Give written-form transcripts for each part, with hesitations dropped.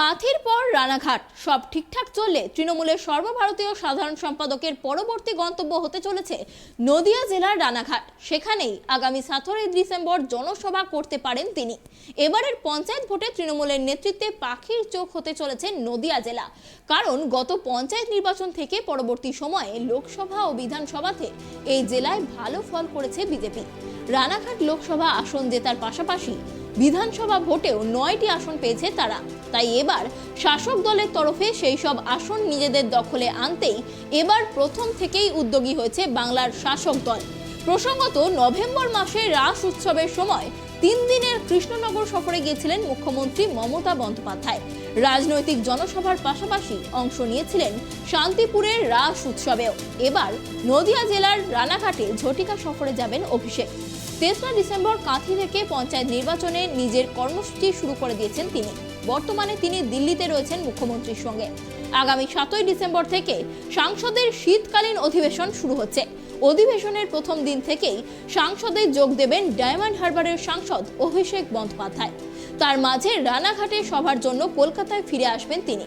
কাঁথির পর রানাঘাট সব ঠিকঠাক চললে তৃণমূলের সর্বভারতীয় সাধারণ সম্পাদকের পরবর্তী গন্তব্য হতে চলেছে নদিয়া জেলার রানাঘাট। সেখানেই আগামী 17 ডিসেম্বর জনসভা করতে পারেন তিনি। এবারের পঞ্চায়েত ভোটে তৃণমূলের নেতৃত্বে পাখির চোখ হতে চলেছে নদিয়া জেলা, কারণ গত পঞ্চায়েত নির্বাচন থেকে পরবর্তী সময়ে লোকসভা ও বিধানসভাতে এই জেলায় ভালো ফল করেছে বিজেপি। রানাঘাট লোকসভা আসন জেতার পাশাপাশি বিধানসভা ভোটেও 9টি আসন পেয়েছে তারা। তাই এবার শাসক দলের তরফে সেই সব আসন নিজেদের দখলে আনতেই এবার প্রথম থেকেই উদ্যোগী হয়েছে বাংলার শাসক দল। প্রসঙ্গত, নভেম্বর মাসে রাস উৎসবের সময় 3 দিনের কৃষ্ণনগর সফরে গিয়েছিলেন মুখ্যমন্ত্রী মমতা বন্দ্যোপাধ্যায়। রাজনৈতিক জনসভার পাশাপাশি অংশ নিয়েছিলেন শান্তিপুরের রাস উৎসবেও। এবার নদিয়া জেলার রানাঘাটে ঝটিকা সফরে যাবেন অভিষেক। 3রা ডিসেম্বর কাঁথি থেকে পঞ্চায়েত নির্বাচনে নিজের কর্মসূচি শুরু করে দিয়েছেন তিনি। বর্তমানে তিনি দিল্লিতে রয়েছেন মুখ্যমন্ত্রীর সঙ্গে। আগামী 7 ডিসেম্বর থেকে সাংসদের শীতকালীন অধিবেশন শুরু হচ্ছে। অধিবেশনের প্রথম দিন থেকেই সাংসদে যোগ দেবেন ডায়মন্ড হারবারের সাংসদ অভিষেক বন্দ্যোপাধ্যায়। তার মাঝে রানাঘাটে সভার জন্য কলকাতায় ফিরে আসবেন তিনি।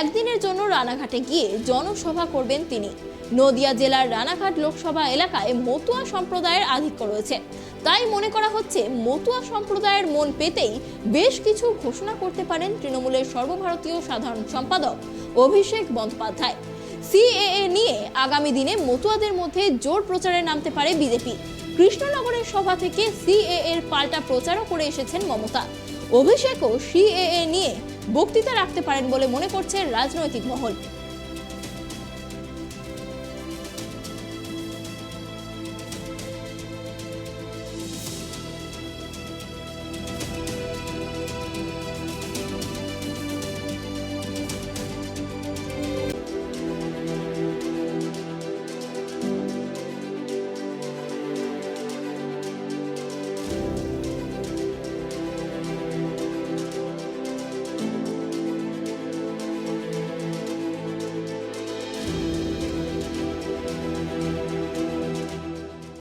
একদিনের জন্য রানাঘাটে গিয়ে জনসভা করবেন তিনি। নদিয়া জেলার রানাঘাট লোকসভা এলাকায় মতুয়া সম্প্রদায়ের আধিক্য রয়েছে, তাই মনে করা হচ্ছে মতুয়া সম্প্রদায়ের মন পেতেই বেশ কিছু ঘোষণা করতে পারেন তৃণমূলের সর্বভারতীয় সাধারণ সম্পাদক অভিষেক বন্দ্যোপাধ্যায়। সিএএ নিয়ে আগামী দিনে মতুয়াদের মধ্যে জোর প্রচারে নামতে পারে বিজেপি। কৃষ্ণনগরের সভা থেকে সিএএ এর পাল্টা প্রচারও করে এসেছেন মমতা। অভিষেকও সিএএ নিয়ে বক্তৃতা রাখতে পারেন বলে মনে করছে রাজনৈতিক মহল।